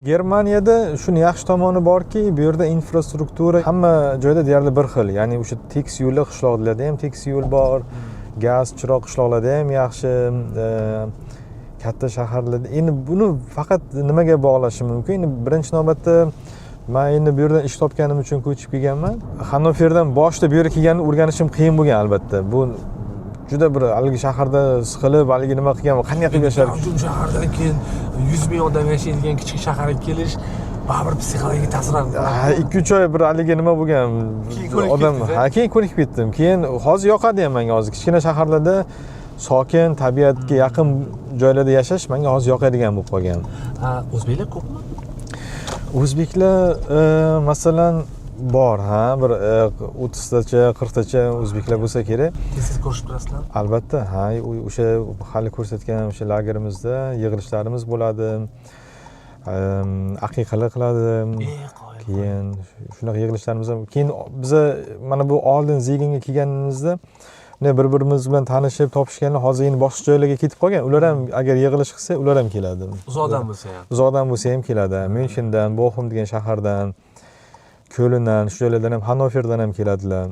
Germaniyada shuni yaxshi tomoni borki, bu yerda infrastruktura hamma joyda deyarli bir xil. Ya'ni o'sha tekis yo'li qishloqlarda ham tekis yo'l bor, gaz, chiroq qishloqlarda ham yaxshi, katta shaharlarda. Endi buni faqat nimaga bog'lashim mumkin? Endi birinchi navbatda men endi bu yerdan ish topganim uchun ko'chib kelganman. Hannoverdan boshida bu yerga kelganimni o'rganishim qiyin bo'lgan albatta. Bu juda bir haligi shaharda siqilib, haligi nima qilgan, qanday qilib yashar. Uchun shahardan keyin 100 ming odam yashaydigan kichik shaharga kelish baribir psixologik ta'sir qiladi. 2-3 oy bir haligi nima bo'lgan odam. Keyin ko'nikib ketdim. Keyin hozir yoqadi ham menga hozir. Kichkina shaharlarda sokin, tabiatga yaqin joylarda yashash menga hozir yoqadigan bo'lib qolgan. O'zbeklar ko'pmi? O'zbeklar masalan bor, bir 30 tacha, 40 tacha o'zbeklar bo'lsa kerak. Siz ko'rishib turasizlar? Albatta, o'sha hali ko'rsatgan o'sha lagerimizda yig'ilishlarimiz bo'ladi. Aqiqalar qiladi. Keyin shunaqa yig'ilishlarimiz ham. Keyin biz mana bu oldin Zegenga kelganimizda bir-birimiz bilan tanishib, topishganlar hozir endi boshqa joylarga ketib qolgan. Ular ham agar yig'ilish qilsa, ular ham keladi. Uzoqdan bo'lsa ham. Uzoqdan bo'lsa ham keladi. Münchendan, Bochum degan shahardan, Kölndan, shu joylardan ham, Hannoverdan ham keladilar.